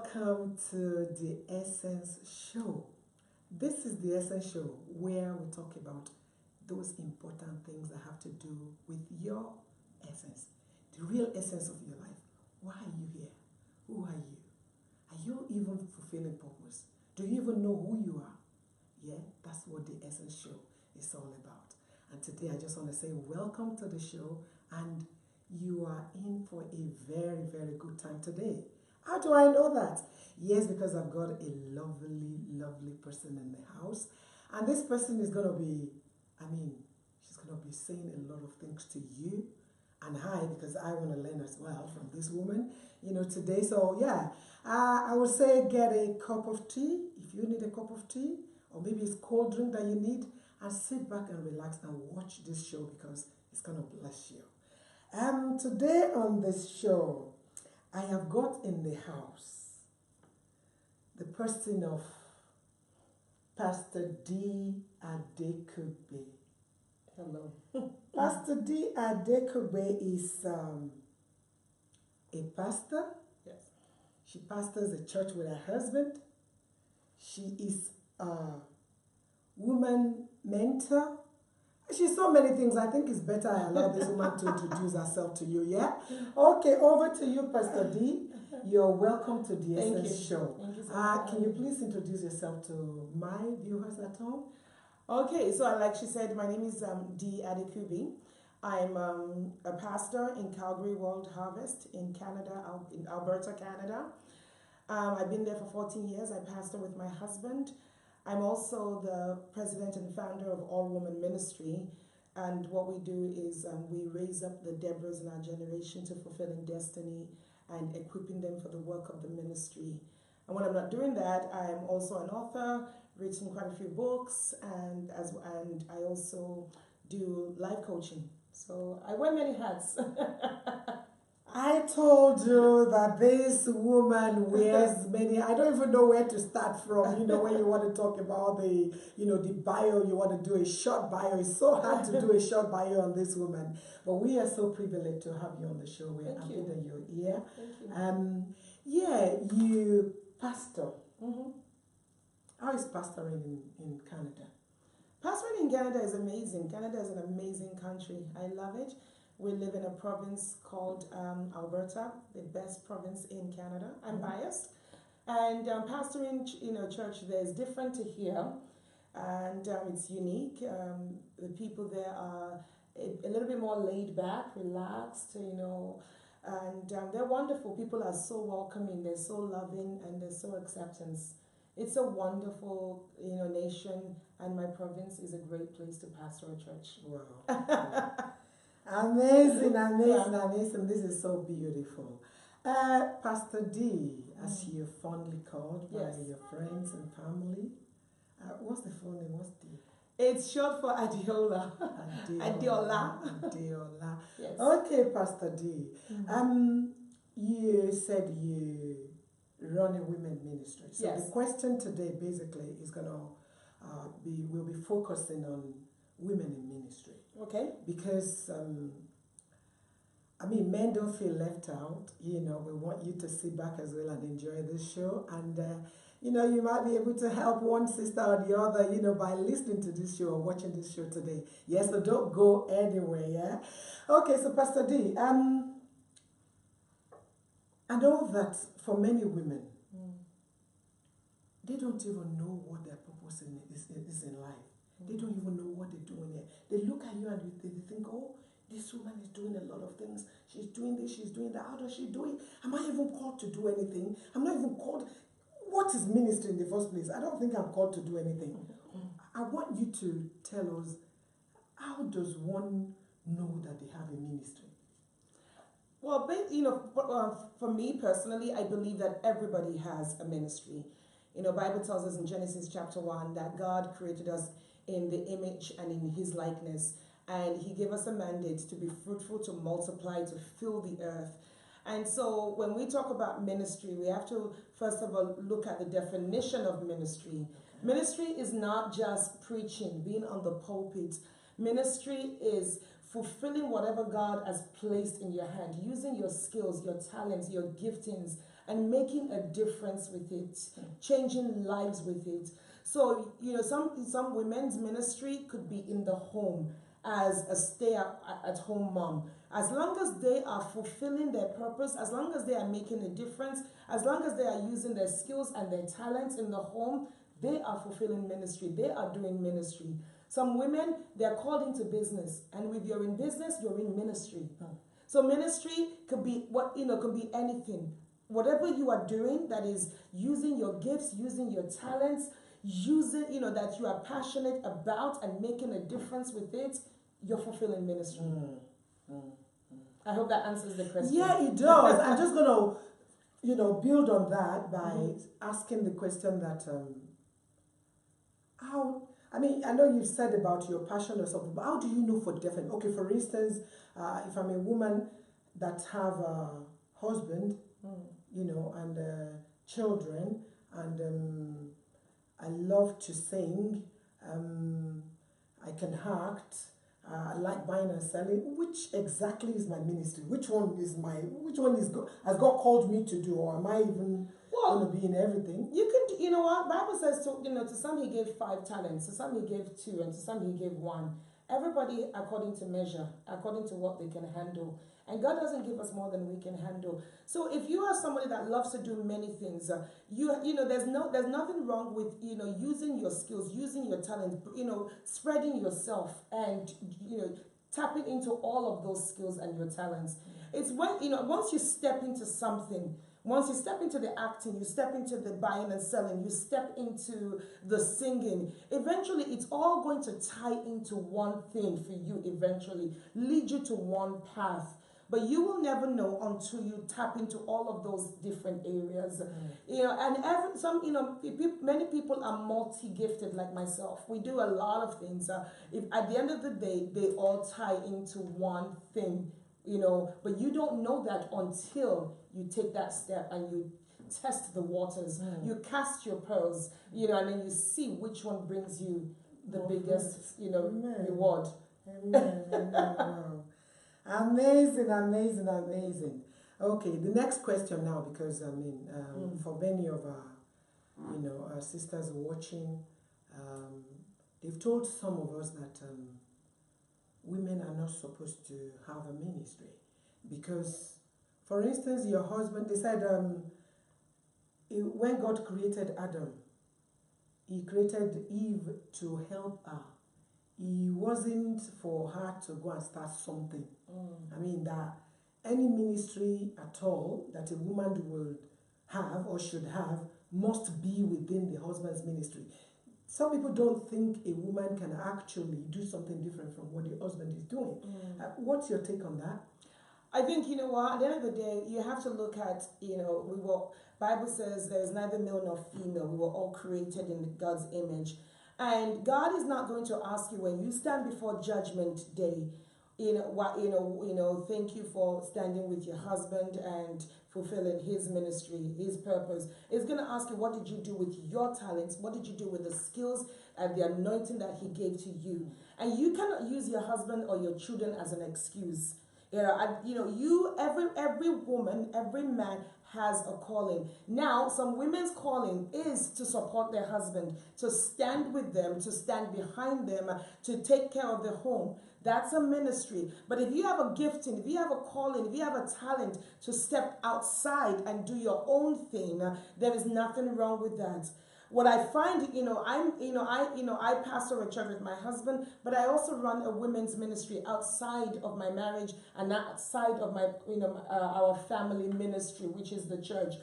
Welcome to the Essence Show. This is the Essence Show where we talk about those important things that have to do with your essence, the real essence of your life. Why are you here? Who are you? Are you even fulfilling purpose? Do you even know who you are? Yeah, that's what the Essence Show is all about. And today I just want to say welcome to the show, and you are in for a very, very good time today. How do I know that? Yes, because I've got a lovely, lovely person in the house. And this person is going to be, she's going to be saying a lot of things to you and I, because I want to learn as well from this woman, today. So, yeah, I would say get a cup of tea if you need a cup of tea, or maybe it's cold drink that you need, and sit back and relax and watch this show because it's going to bless you. Today on this show, I have got in the house the person of Pastor D. Adekugbe. Hello. Pastor D. Adekugbe is a pastor. Yes. She pastors a church with her husband. She is a woman mentor. She's so many things. I think it's better I allow this woman to introduce herself to you, yeah? Okay, over to you, Pastor D. You're welcome to the Essence Show. Thank you so much. Can you please introduce yourself to my viewers at home? Okay, so like she said, my name is D. Adekugbe. I'm a pastor in Calgary World Harvest in Canada, in Alberta, Canada. I've been there for 14 years. I pastor with my husband. I'm also the president and founder of All Women Ministry, and what we do is we raise up the Deborahs in our generation to fulfilling destiny and equipping them for the work of the ministry. And when I'm not doing that, I'm also an author, written quite a few books, and I also do life coaching. So I wear many hats. I told you that this woman wears many. I don't even know where to start from. When you want to talk about the bio, you want to do a short bio. It's so hard to do a short bio on this woman. But we are so privileged to have you on the show. We're happy that you're here. Thank you. You pastor. Mm-hmm. How is pastoring in Canada? Pastoring in Canada is amazing. Canada is an amazing country. I love it. We live in a province called Alberta, the best province in Canada. I'm biased. And pastoring, church there is different to here. And it's unique. The people there are a little bit more laid back, relaxed, and they're wonderful. People are so welcoming, they're so loving, and they're so acceptance. It's a wonderful, nation, and my province is a great place to pastor a church. Wow. Amazing. This is so beautiful. Pastor D, as you're fondly called by your friends and family. What's the full name? What's D? It's short for Adiola. Adiola. Yes. Okay, Pastor D. You said you run a women ministry. So the question today basically is gonna we'll be focusing on women in ministry. Okay. Because men don't feel left out. We want you to sit back as well and enjoy this show. And you might be able to help one sister or the other, by listening to this show or watching this show today. Yes, so don't go anywhere, yeah? Okay, so Pastor D, I know that for many women, they don't even know what their purpose is in life. They don't even know what they're doing here. They look at you and they think, oh, this woman is doing a lot of things. She's doing this, she's doing that. How does she do it? Am I even called to do anything? I'm not even called. What is ministry in the first place? I don't think I'm called to do anything. I want you to tell us, how does one know that they have a ministry? Well, for me personally, I believe that everybody has a ministry. Bible tells us in Genesis chapter 1 that God created us in the image and in his likeness. And he gave us a mandate to be fruitful, to multiply, to fill the earth. And so when we talk about ministry, we have to first of all look at the definition of ministry. Ministry is not just preaching, being on the pulpit. Ministry is fulfilling whatever God has placed in your hand, using your skills, your talents, your giftings and making a difference with it, changing lives with it. So, some women's ministry could be in the home as a at home mom. As long as they are fulfilling their purpose, as long as they are making a difference, as long as they are using their skills and their talents in the home, they are fulfilling ministry. They are doing ministry. Some women, they're called into business. And if you're in business, you're in ministry. So ministry could be could be anything. Whatever you are doing that is using your gifts, using your talents, using, that you are passionate about and making a difference with it, you're fulfilling ministry. I hope that answers the question. Yeah, it does. I'm just going to, build on that by asking the question that, I know you've said about your passion or something, but how do you know for definite? Okay, for instance, if I'm a woman that have a husband, and children, and I love to sing, I can act, I like buying and selling. Which exactly is my ministry? Which one is has God called me to do, or am I even going to be in everything? You can, you know what? Bible says to some he gave 5 talents, to some he gave 2, and to some he gave 1. Everybody according to measure, according to what they can handle. And God doesn't give us more than we can handle. So if you are somebody that loves to do many things, there's nothing wrong with using your skills, using your talent, spreading yourself, and tapping into all of those skills and your talents. It's when once you step into something. Once you step into the acting, you step into the buying and selling, you step into the singing, eventually it's all going to tie into one thing for you, eventually lead you to one path. But you will never know until you tap into all of those different areas. Many people are multi-gifted like myself. We do a lot of things. If at the end of the day, they all tie into one thing, but you don't know that until you take that step and you test the waters. You cast your pearls, and then you see which one brings you the biggest, reward. Amen. Wow. Amazing. Okay, the next question now, because for many of our sisters watching, they've told some of us that women are not supposed to have a ministry because, for instance, your husband, they said when God created Adam, he created Eve to help her. He wasn't for her to go and start something. That any ministry at all that a woman will have or should have must be within the husband's ministry. Some people don't think a woman can actually do something different from what the husband is doing. What's your take on that? I think, at the end of the day, you have to look at, Bible says there is neither male nor female. We were all created in God's image. And God is not going to ask you when you stand before Judgment Day, thank you for standing with your husband and fulfilling his ministry, his purpose. It's going to ask you, what did you do with your talents? What did you do with the skills and the anointing that he gave to you? And you cannot use your husband or your children as an excuse. Every woman, every man has a calling. Now, some women's calling is to support their husband, to stand with them, to stand behind them, to take care of the home. That's a ministry. But if you have a gifting, if you have a calling, if you have a talent to step outside and do your own thing, there is nothing wrong with that. What I find, I pastor a church with my husband, but I also run a women's ministry outside of my marriage and outside of my, our family ministry, which is the church.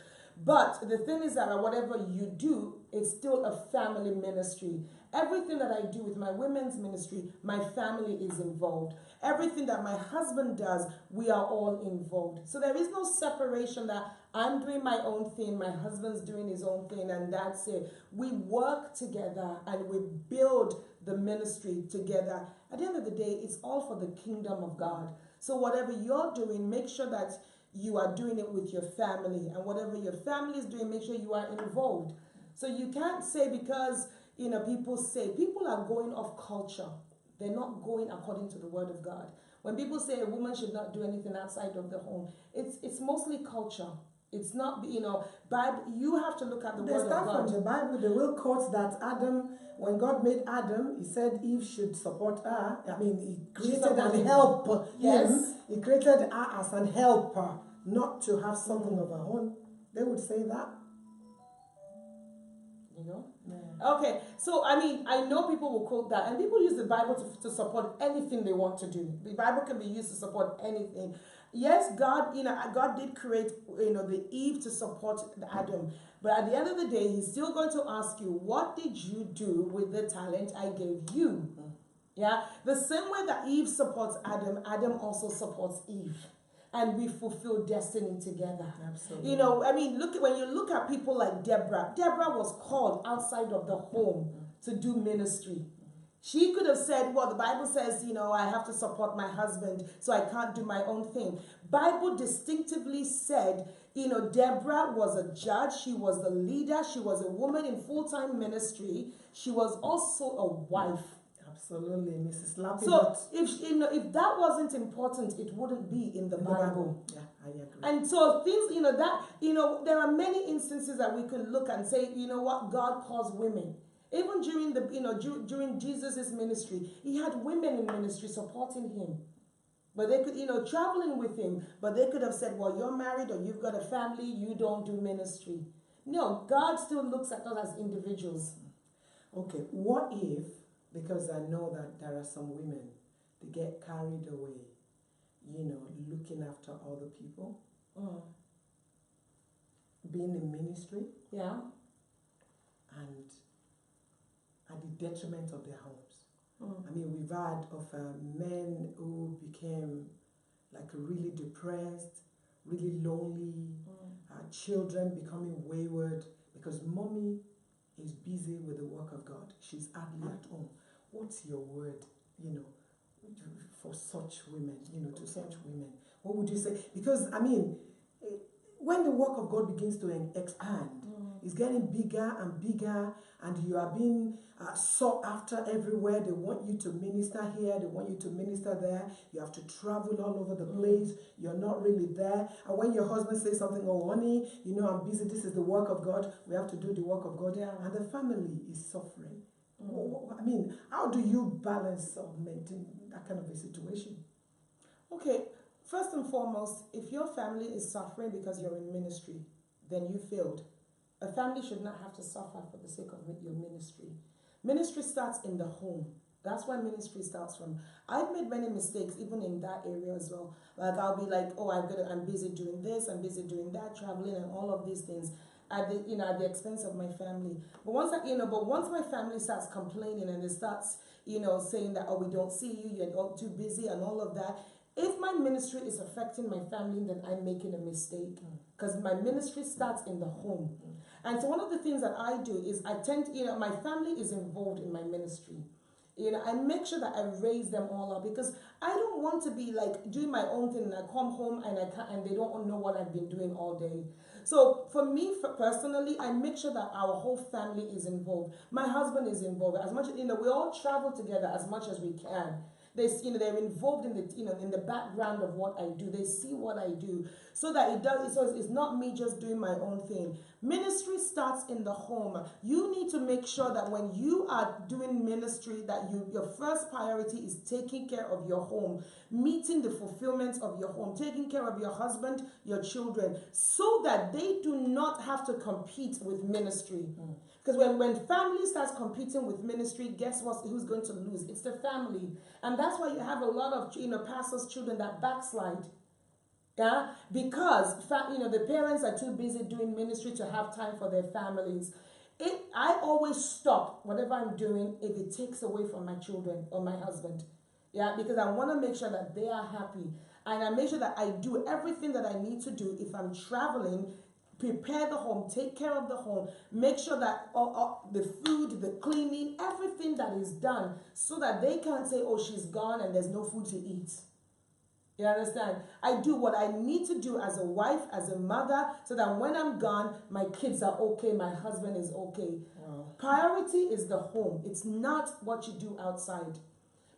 But the thing is that whatever you do, it's still a family ministry. Everything that I do with my women's ministry, my family is involved. Everything that my husband does, we are all involved. So there is no separation that I'm doing my own thing, my husband's doing his own thing, and that's it. We work together and we build the ministry together. At the end of the day, it's all for the kingdom of God. So whatever you're doing, make sure that you are doing it with your family. And whatever your family is doing, make sure you are involved. So you can't say because, people are going off culture. They're not going according to the word of God. When people say a woman should not do anything outside of the home, it's mostly culture. It's not, Bible. You have to look at the They word of start God. from the Bible. They will quote that Adam, when God made Adam, he said Eve should support her. I mean, he created an helper. Yes. He created her as an helper, not to have something of her own. They would say that. Yeah. Okay, so I know people will quote that, and people use the Bible to support anything they want to do. The Bible can be used to support anything. Yes, God, God did create, the Eve to support Adam, but at the end of the day, He's still going to ask you, what did you do with the talent I gave you? Yeah, the same way that Eve supports Adam, Adam also supports Eve. And we fulfill destiny together. Absolutely. When you look at people like Deborah. Deborah was called outside of the home to do ministry. She could have said, well, the Bible says, I have to support my husband, so I can't do my own thing. Bible distinctively said, Deborah was a judge. She was the leader. She was a woman in full-time ministry. She was also a wife. Absolutely, Mrs. Lappy. So if that wasn't important, it wouldn't be in the Bible. Yeah, I agree. And so things, there are many instances that we can look and say, what, God calls women. Even during during Jesus' ministry, He had women in ministry supporting Him. But they could, traveling with Him. But they could have said, well, you're married or you've got a family, you don't do ministry. No, God still looks at us as individuals. Okay, what if, because I know that there are some women, they get carried away, looking after other people, being in ministry, yeah, and at the detriment of their homes. We've heard of men who became really depressed, really lonely, children becoming wayward because mommy is busy with the work of God. She's hardly at home. What's your word, for such women, to such women? What would you say? Because, when the work of God begins to expand, it's getting bigger and bigger, and you are being sought after everywhere. They want you to minister here, they want you to minister there. You have to travel all over the place. You're not really there. And when your husband says something, oh, honey, I'm busy, this is the work of God, we have to do the work of God. Yeah. And the family is suffering. How do you balance or maintain that kind of a situation? Okay, first and foremost, if your family is suffering because you're in ministry, then you failed. A family should not have to suffer for the sake of your ministry. Ministry starts in the home. That's where ministry starts from. I've made many mistakes even in that area as well. I'll be like, oh, I'm busy doing this, I'm busy doing that, traveling and all of these things at the expense of my family. But once my family starts complaining and they starts, saying that, oh, we don't see you, you're too busy and all of that. If my ministry is affecting my family, then I'm making a mistake, because my ministry starts in the home. And so one of the things that I do is I tend, my family is involved in my ministry. I make sure that I raise them all up, because I don't want to be doing my own thing and I come home and they don't know what I've been doing all day. So for me, personally, I make sure that our whole family is involved. My husband is involved as much. We all travel together as much as we can. They're involved in the background of what I do. They see what I do, so that it's not me just doing my own thing. Ministry starts in the home. You need to make sure that when you are doing ministry, that your first priority is taking care of your home, meeting the fulfillment of your home, taking care of your husband, your children, so that they do not have to compete with ministry. Because when family starts competing with ministry, guess who's going to lose? It's the family. And that's why you have a lot of pastors' children that backslide. Yeah? Because the parents are too busy doing ministry to have time for their families. I always stop whatever I'm doing if it takes away from my children or my husband. Yeah, because I want to make sure that they are happy. And I make sure that I do everything that I need to do if I'm traveling. Prepare the home, take care of the home, make sure that the food, the cleaning, everything that is done, so that they can't say, oh, she's gone and there's no food to eat. You understand? I do what I need to do as a wife, as a mother, so that when I'm gone, my kids are okay, my husband is okay. Wow. Priority is the home. It's not what you do outside.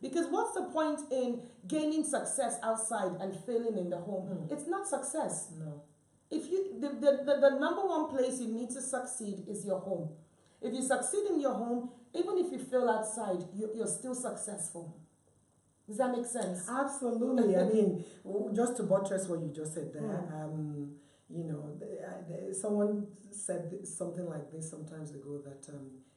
Because what's the point in gaining success outside and failing in the home? It's not success. No. If you the number one place you need to succeed is your home. If you succeed in your home, even if you fail outside, you're still successful. Does that make sense? Absolutely. I mean, just to buttress what you just said there, you know, someone said something like this sometimes ago that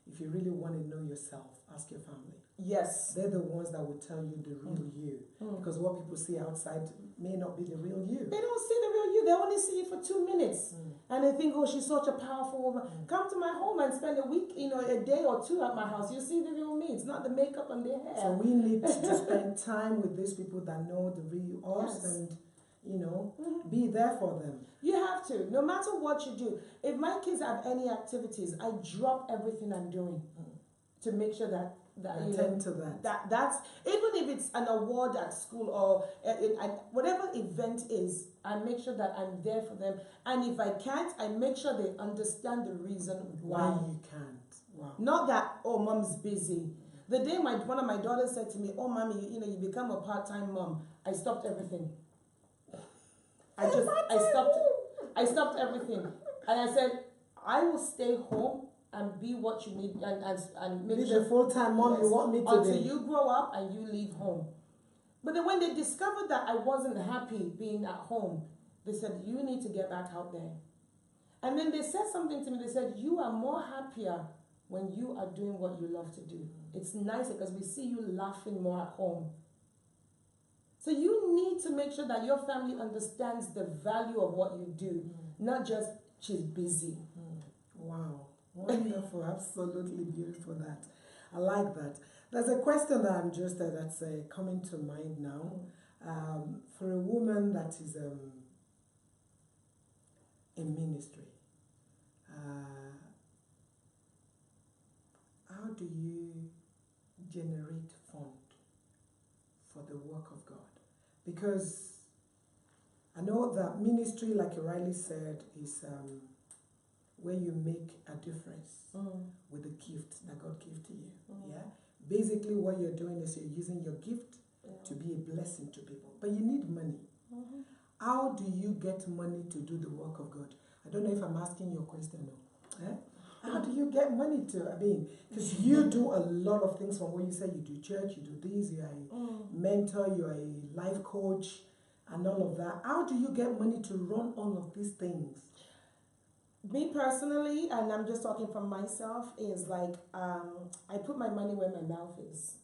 if you really want to know yourself, ask your family. Yes. They're the ones that will tell you the real you. Because what people see outside may not be the real you. They don't see the real you. They only see you for 2 minutes. And they think, oh, she's such a powerful woman. Come to my home and spend a week, you know, a day or two at my house. You see the real me. It's not the makeup on their hair. So we need to spend time with these people that know the real us and, you know, be there for them. You have to. No matter what you do. If my kids have any activities, I drop everything I'm doing to make sure that attend to that. That's even if it's an award at school or whatever event is, I make sure that I'm there for them. And if I can't, I make sure they understand the reason why you can't. Wow. Not that, oh, mom's busy. The day one of my daughters said to me, oh, mommy, you know, you become a part-time mom, I stopped everything. I stopped everything. And I said, I will stay home and be what you need and make be sure the full-time mom you want me to until be. you grow up and you leave home. But then when they discovered that I wasn't happy being at home, they said, you need to get back out there. And then they said something to me. They said, you are more happier when you are doing what you love to do. It's nicer because we see you laughing more at home. So you need to make sure that your family understands the value of what you do, not just she's busy. Wow. Wonderful. Absolutely beautiful that. I like that. There's a question that I'm just that's coming to mind now. For a woman that is in ministry, how do you generate fund for the work of God? Because I know that ministry, like Riley said, is where you make a difference with the gift that God gave to you. Yeah. Basically, what you're doing is you're using your gift to be a blessing to people, but you need money. How do you get money to do the work of God? I don't know if I'm asking your question now. How do you get money to? I mean, because you do a lot of things from what you say. You do church, you do this, you're a mentor, you're a life coach, and all of that. How do you get money to run all of these things? Me personally, and I'm just talking from myself, is like I put my money where my mouth is.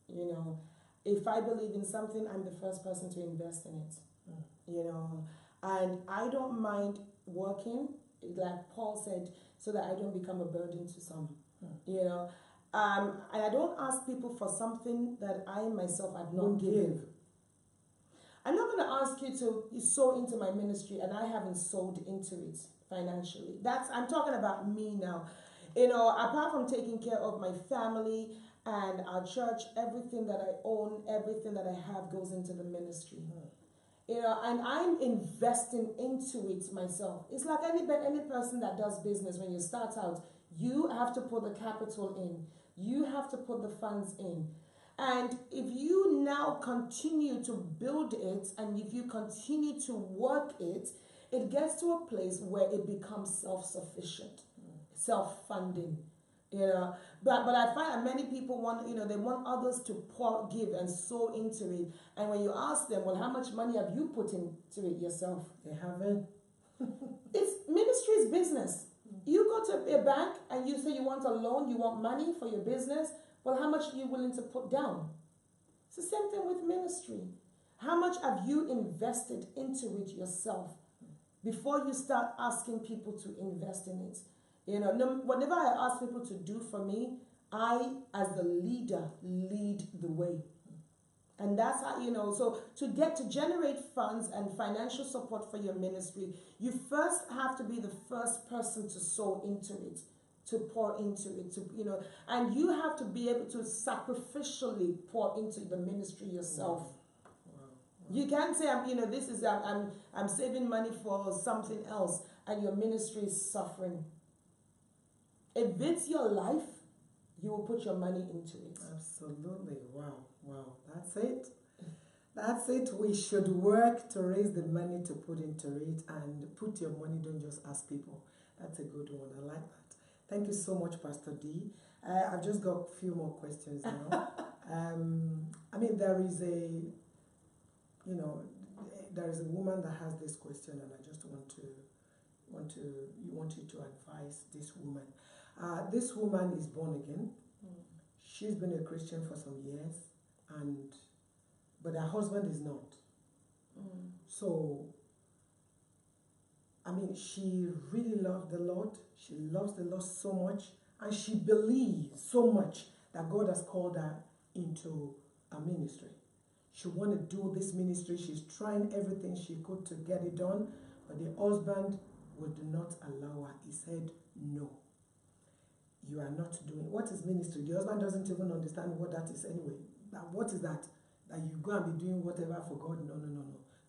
You know, if I believe in something, I'm the first person to invest in it. You know, and I don't mind working, like Paul said, so that I don't become a burden to some. You know, and I don't ask people for something that I myself have not given. I'm not going to ask you to sow into my ministry and I haven't sowed into it financially. I'm talking about me now. You know, apart from taking care of my family and our church, everything that I own, everything that I have goes into the ministry. You know, and I'm investing into it myself. It's like any person that does business. When you start out, you have to put the capital in. You have to put the funds in. And if you now continue to build it and if you continue to work it, it gets to a place where it becomes self-sufficient, self-funding. You know, but I find that many people want, you know, they want others to give and sow into it. And when you ask them, well, how much money have you put into it yourself? They haven't. It's ministry's business. You go to a bank and you say you want a loan, you want money for your business. Well, how much are you willing to put down? It's the same thing with ministry. How much have you invested into it yourself before you start asking people to invest in it? You know, whatever I ask people to do for me, I, as the leader, lead the way. And that's how, you know, so to generate funds and financial support for your ministry, you first have to be the first person to sow into it, to pour into it, you know, and you have to be able to sacrificially pour into the ministry yourself. Wow. You can't say, I'm saving money for something else and your ministry is suffering. If it's your life, you will put your money into it. Absolutely. Wow. That's it. That's it. We should work to raise the money to put into it, and put your money, don't just ask people. That's a good one. I like that. Thank you so much, Pastor D. I've just got a few more questions now. I mean, there is a woman that has this question, and I just want you to advise this woman. This woman is born again. She's been a Christian for some years, but her husband is not. So, I mean, she really loved the Lord. She loves the Lord so much, and she believes so much that God has called her into a ministry. She wanted to do this ministry. She's trying everything she could to get it done, but the husband would not allow her. He said, no, you are not doing. What is ministry? The husband doesn't even understand what that is anyway. What is that? That you go and be doing whatever for God? No.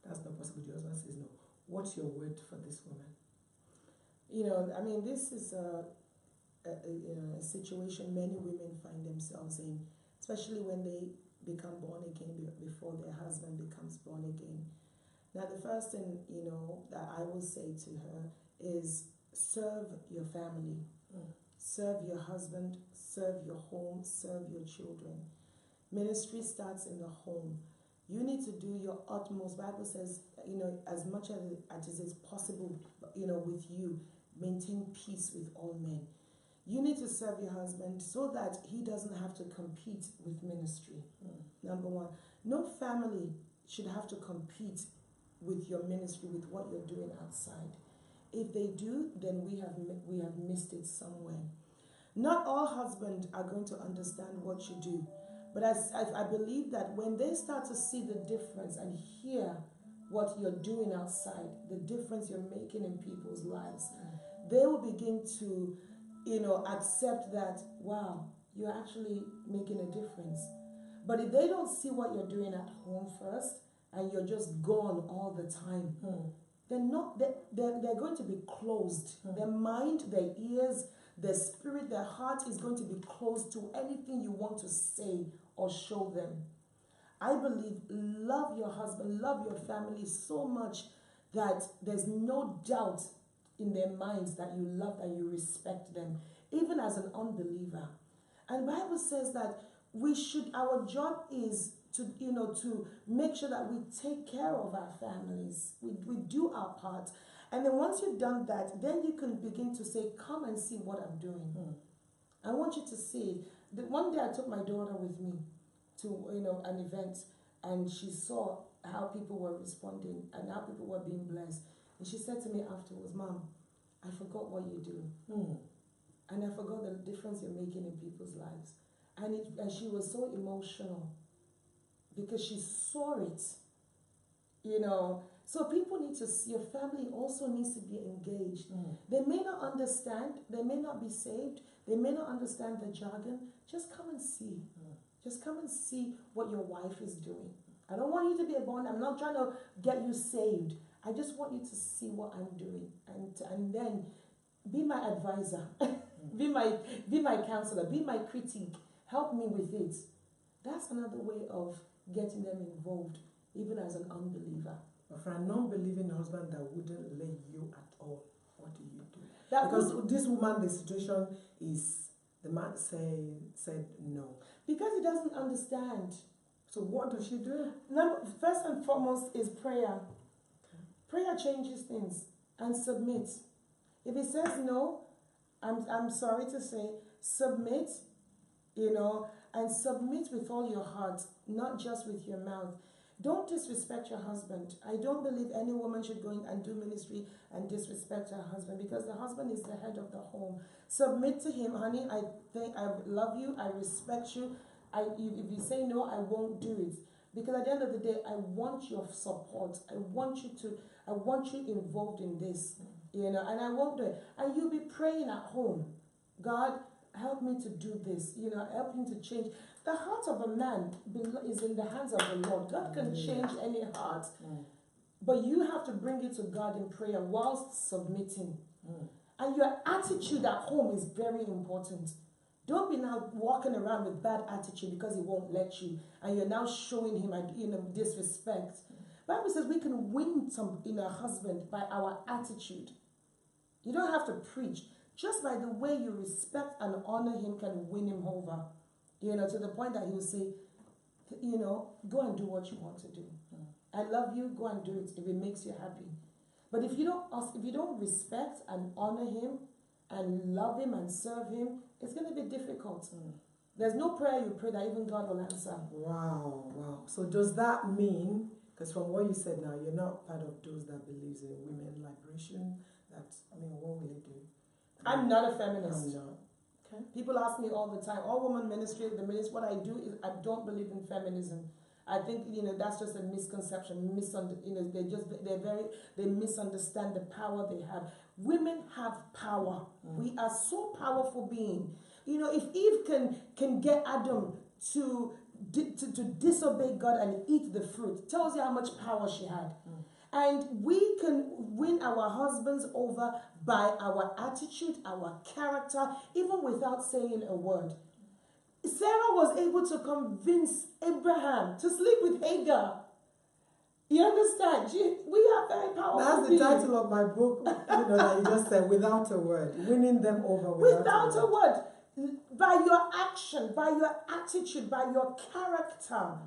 That's not possible. The husband says no. What's your word for this woman? I mean, this is a situation many women find themselves in, especially when they become born again before their husband becomes born again. Now, the first thing, that I will say to her is serve your family, serve your husband, serve your home, serve your children. Ministry starts in the home. You need to do your utmost. Bible says, as much as is possible, with you, maintain peace with all men. You need to serve your husband so that he doesn't have to compete with ministry. Number one. No family should have to compete with your ministry, with what you're doing outside. If they do, then we have missed it somewhere. Not all husbands are going to understand what you do. But I believe that when they start to see the difference and hear what you're doing outside, the difference you're making in people's lives, they will begin to, accept that, wow, you're actually making a difference. But if they don't see what you're doing at home first, and you're just gone all the time, they're going to be closed. Their mind, their ears, their spirit, their heart is going to be closed to anything you want to say or show them. I believe love your husband, love your family so much that there's no doubt in their minds that you love and you respect them, even as an unbeliever. And the Bible says that our job is to make sure that we take care of our families. We do our part. And then once you've done that, then you can begin to say, come and see what I'm doing. I want you to see. One day I took my daughter with me to an event, and she saw how people were responding and how people were being blessed. And she said to me afterwards, Mom, I forgot what you do. And I forgot the difference you're making in people's lives. And she was so emotional because she saw it. So people need to see, your family also needs to be engaged. They may not understand, they may not be saved, they may not understand the jargon. Just come and see. Just come and see what your wife is doing. I don't want you to be a bond. I'm not trying to get you saved. I just want you to see what I'm doing, and then be my advisor, be my counselor, be my critique. Help me with it. That's another way of getting them involved, even as an unbeliever. But for a non-believing husband that wouldn't let you at all, what do you do? Because this woman, the situation is, the man said no. Because he doesn't understand. So what does she do? First and foremost is prayer. Okay. Prayer changes things, and submit. If he says no, I'm sorry to say, submit, and submit with all your heart, not just with your mouth. Don't disrespect your husband. I don't believe any woman should go in and do ministry and disrespect her husband, because the husband is the head of the home. Submit to him, honey. I love you. I respect you. If you say no, I won't do it. Because at the end of the day, I want your support. I want you involved in this, and I won't do it. And you'll be praying at home, God, help me to do this, help him to change. The heart of a man is in the hands of the Lord. God can change any heart. But you have to bring it to God in prayer whilst submitting. And your attitude at home is very important. Don't be now walking around with bad attitude because he won't let you, and you're now showing him, disrespect. Bible says we can win a husband by our attitude. You don't have to preach. Just by the way you respect and honor him can win him over. To the point that he'll say, go and do what you want to do. I love you, go and do it if it makes you happy. But if you don't respect and honor him and love him and serve him, it's going to be difficult. There's no prayer you pray that even God will answer. Wow. So does that mean, because from what you said now, you're not part of those that believes in women liberation? What will it do? I'm not a feminist. I'm not. Okay. People ask me all the time, all woman ministry, what I do is I don't believe in feminism. I think, that's just a misconception. They misunderstand the power they have. Women have power. We are so powerful beings. If Eve can get Adam to disobey God and eat the fruit, tells you how much power she had. And we can win our husbands over by our attitude, our character, even without saying a word. Sarah was able to convince Abraham to sleep with Hagar. You understand? We are very powerful. That's the title of my book, that you just said, Without a Word. Winning them over without a word. By your action, by your attitude, by your character.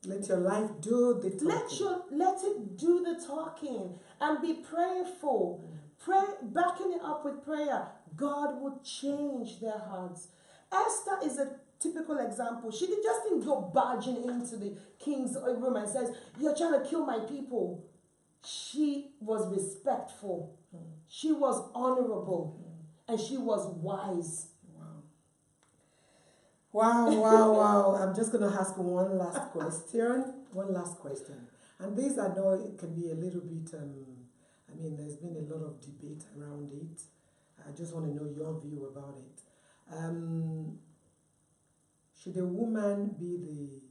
Let your life do the talking. Let it do the talking. And be prayerful. Pray, backing it up with prayer. God will change their hearts. Esther is a typical example. She didn't go barging into the king's room and says, "You're trying to kill my people." She was respectful. She was honorable. And she was wise. Wow. I'm just going to ask one last question. And this, I know it can be a little bit, there's been a lot of debate around it. I just want to know your view about it. Should a woman be the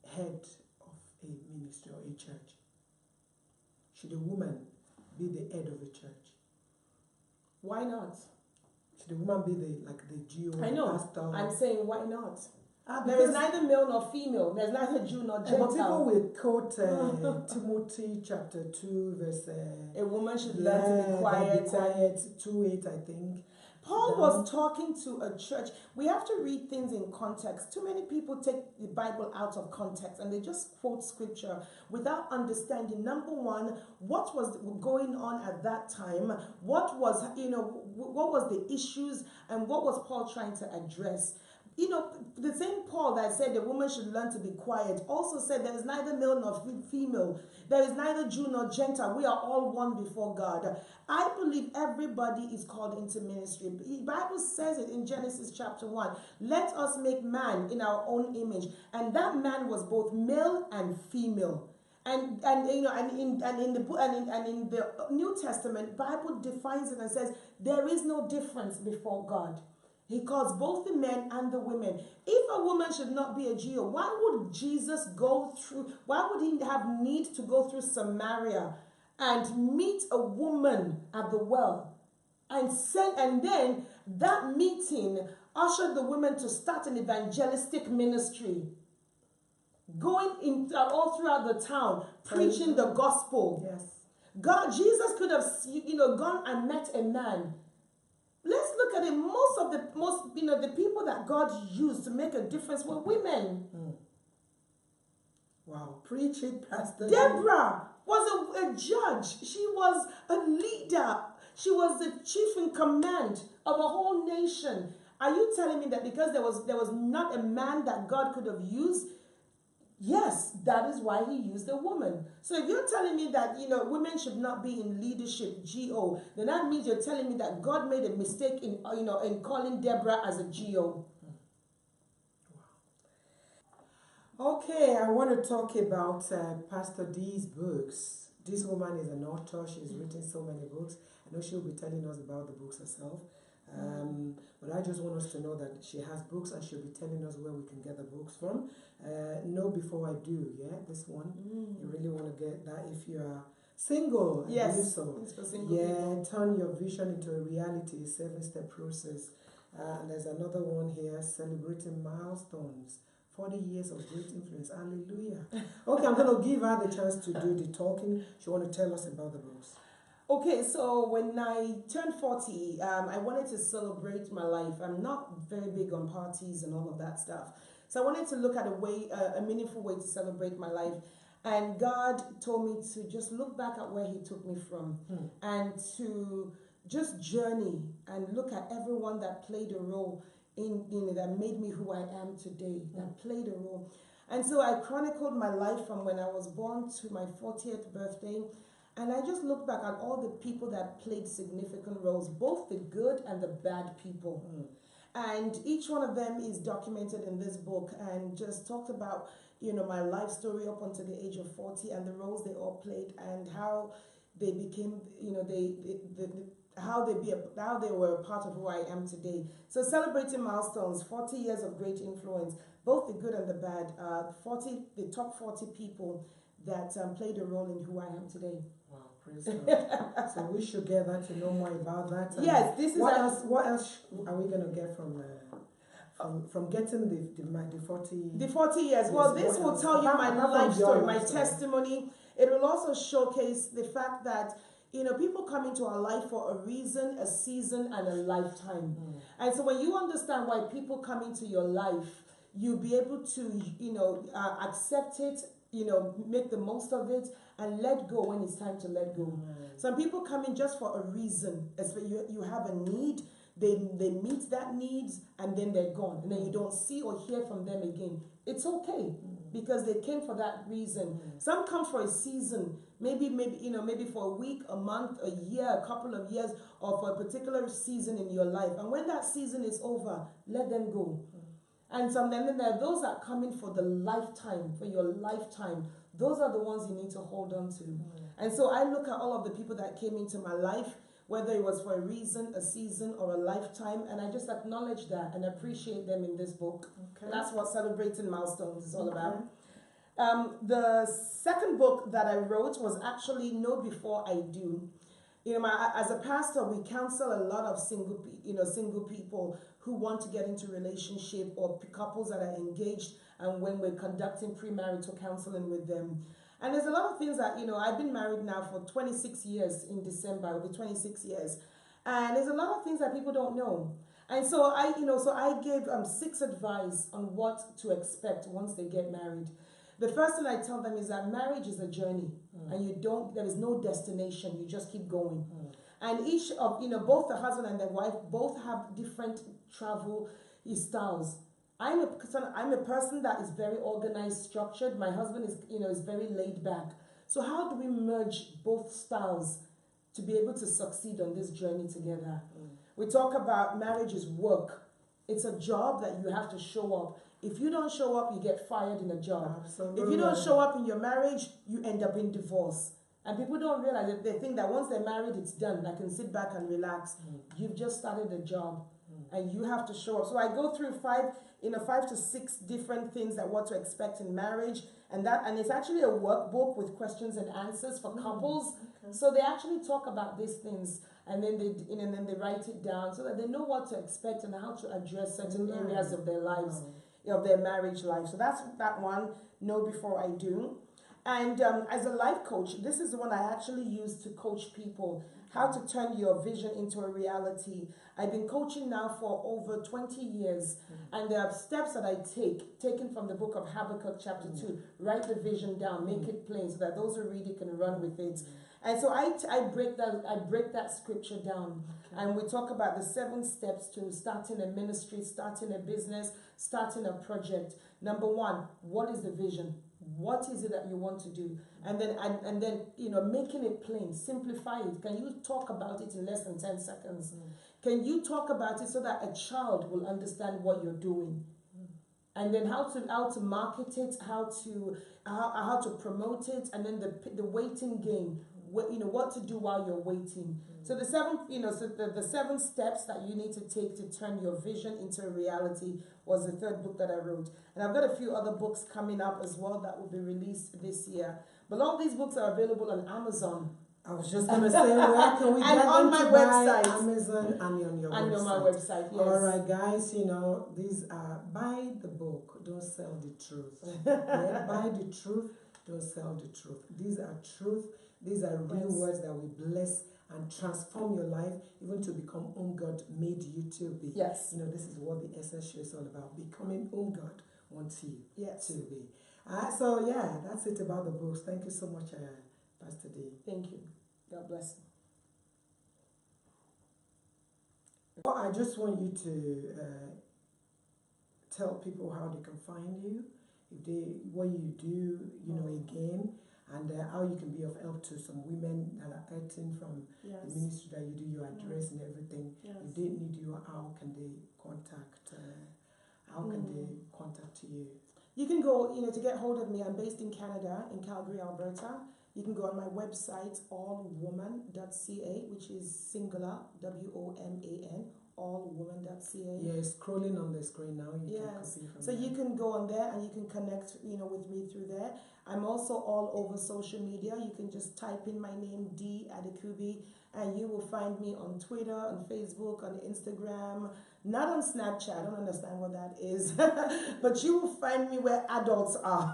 head of a ministry or a church? Should a woman be the head of a church? Why not? Should a woman be the GO? I know. Pastor? I'm saying why not? There is neither male nor female. There's neither Jew nor Gentile. But people will quote Timothy chapter 2 verse... a woman should learn to be quiet. 2:8, I think. Paul was talking to a church. We have to read things in context. Too many people take the Bible out of context and they just quote scripture without understanding, number one, what was going on at that time, what was the issues, and what was Paul trying to address. The same Paul that said the woman should learn to be quiet also said there is neither male nor female. There is neither Jew nor Gentile. We are all one before God. I believe everybody is called into ministry. The Bible says it in Genesis chapter 1. Let us make man in our own image. And that man was both male and female. And in the New Testament, Bible defines it and says there is no difference before God. He calls both the men and the women. If a woman should not be a Jew, why would Jesus why would he have need to go through Samaria and meet a woman at the well? And then that meeting ushered the women to start an evangelistic ministry. Going all throughout the town, preaching the gospel. Yes. Jesus could have, gone and met a man. Let's look at it. The people that God used to make a difference were women. Wow, preach it, Pastor. Deborah was a judge. She was a leader. She was the chief in command of a whole nation. Are you telling me that because there was not a man that God could have used? Yes, that is why he used a woman. So if you're telling me that, women should not be in leadership, GO, then that means you're telling me that God made a mistake in calling Deborah as a GO. Okay, I want to talk about Pastor D's books. This woman is an author. She's written so many books. I know she'll be telling us about the books herself. But I just want us to know that she has books and she'll be telling us where we can get the books from. Know before I do, this one. You really want to get that if you are single. Yes, so. it's for single people. Turn your vision into a reality, 7-step process. And there's another one here, celebrating milestones. 40 years of great influence. Hallelujah. Okay, I'm going to give her the chance to do the talking. She want to tell us about the books. Okay, so when I turned 40, I wanted to celebrate my life. I'm not very big on parties and all of that stuff. So I wanted to look at a meaningful way to celebrate my life. And God told me to just look back at where He took me from and to just journey and look at everyone that played a role that made me who I am today, that played a role. And so I chronicled my life from when I was born to my 40th birthday. And I just looked back at all the people that played significant roles, both the good and the bad people. And each one of them is documented in this book and just talked about, my life story up until the age of 40 and the roles they all played and how they became, how they were a part of who I am today. So celebrating milestones, 40 years of great influence, both the good and the bad, the top 40 people that played a role in who I am today. Wow, praise God. So we should get that to know more about that. And yes, this is what else are we going to get from getting the 40? The 40 years. Well, this will tell you my life story, my testimony. It will also showcase the fact that people come into our life for a reason, a season, and a lifetime. And so when you understand why people come into your life, you'll be able to, accept it, make the most of it, and let go when it's time to let go. Some people come in just for a reason. You have a need, they meet that needs, and then they're gone. And then you don't see or hear from them again. It's okay, because they came for that reason. Some come for a season, maybe for a week, a month, a year, a couple of years, or for a particular season in your life. And when that season is over, let them go. And then there are those that come in for the lifetime, for your lifetime. Those are the ones you need to hold on to. And so I look at all of the people that came into my life, whether it was for a reason, a season, or a lifetime, and I just acknowledge that and appreciate them in this book. Okay. That's what Celebrating Milestones is all about. The second book that I wrote was actually Know Before I Do. As a pastor, we counsel a lot of single people who want to get into relationship, or couples that are engaged, and when we're conducting premarital counseling with them. And there's a lot of things that, I've been married now for 26 years in December, it'll be 26 years. And there's a lot of things that people don't know. And so I gave 6 advice on what to expect once they get married. The first thing I tell them is that marriage is a journey, and there is no destination, you just keep going. And each of, both the husband and the wife both have different travel styles. I'm a person that is very organized, structured. My husband is very laid back. So how do we merge both styles to be able to succeed on this journey together? We talk about marriage is work. It's a job that you have to show up. If you don't show up, you get fired in a job. Absolutely. If you don't show up in your marriage, you end up in divorce. And people don't realize that. They think that once they're married, it's done. I can sit back and relax. You've just started a job, and you have to show up. So I go through 5 to 6 different things that what to expect in marriage, and it's actually a workbook with questions and answers for couples. Okay. So they actually talk about these things, and then they write it down so that they know what to expect and how to address certain areas of their lives, of their marriage life. So that's that one. Know Before I Do. And as a life coach, this is the one I actually use to coach people, how to turn your vision into a reality. I've been coaching now for over 20 years, and there are steps that I taken from the book of Habakkuk chapter 2. Write the vision down, make it plain, so that those who read it can run with it. And so I break that scripture down, and we talk about the 7 steps to starting a ministry, starting a business, starting a project. Number 1, what is the vision? What is it that you want to do? And then making it plain, simplify it. Can you talk about it in less than 10 seconds? Can you talk about it so that a child will understand what you're doing? And then how to market it, how to promote it, and then the waiting game. What to do while you're waiting. So the 7 steps that you need to take to turn your vision into a reality was the 3rd book that I wrote. And I've got a few other books coming up as well that will be released this year. But all these books are available on Amazon. I was just gonna say, where can we And get on them my to buy? website. Amazon and on your And website. on my website, yes. All right, guys. These are buy the book. Don't sell the truth. Yeah, buy the truth. Don't sell the truth. These are truth. These are real words that will bless and transform your life, even to become whom God made you to be. Yes. This is what the Essence Show is all about: becoming whom God wants you to be. So yeah, that's it about the books. Thank you so much, Pastor D. Thank you. God bless you. Well, I just want you to tell people how they can find you, what you do, again, and how you can be of help to some women that are hurting from the ministry that you do, your address and everything. Yes. If they need you, how can they contact? How can they contact you? You can go, to get hold of me. I'm based in Canada, in Calgary, Alberta. You can go on my website, allwoman.ca, which is singular, WOMAN, allwoman.ca. Yeah, scrolling on the screen now. You can copy from so there. You can go on there and you can connect, with me through there. I'm also all over social media. You can just type in my name, D Adekubi, and you will find me on Twitter, on Facebook, on Instagram. Not on Snapchat, I don't understand what that is. But you will find me where adults are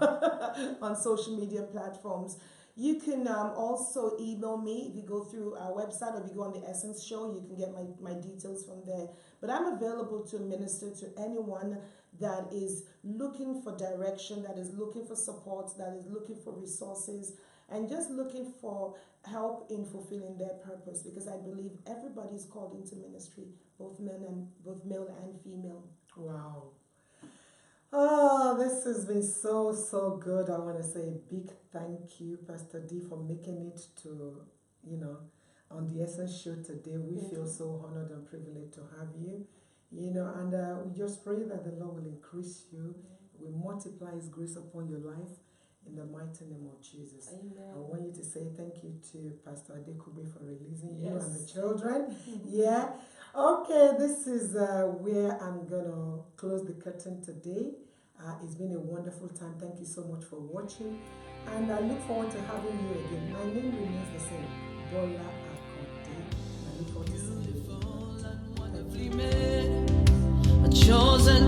on social media platforms. You can also email me if you go through our website, or if you go on the Essence Show, you can get my details from there. But I'm available to minister to anyone that is looking for direction, that is looking for support, that is looking for resources, and just looking for help in fulfilling their purpose, because I believe everybody's called into ministry, both male and female. Wow. Oh, this has been so, so good. I want to say a big thank you, Pastor D, for making it to, on the Essence Show today. We feel so honored and privileged to have you, and we just pray that the Lord will increase you, will multiply His grace upon your life in the mighty name of Jesus. Amen. I want you to say thank you to Pastor Adekubi for releasing you and the children. Yeah. Okay, this is where I'm going to close the curtain today. It's been a wonderful time. Thank you so much for watching. And I look forward to having you again. My name remains the same, Bola Akonde. I look forward to seeing you again. A chosen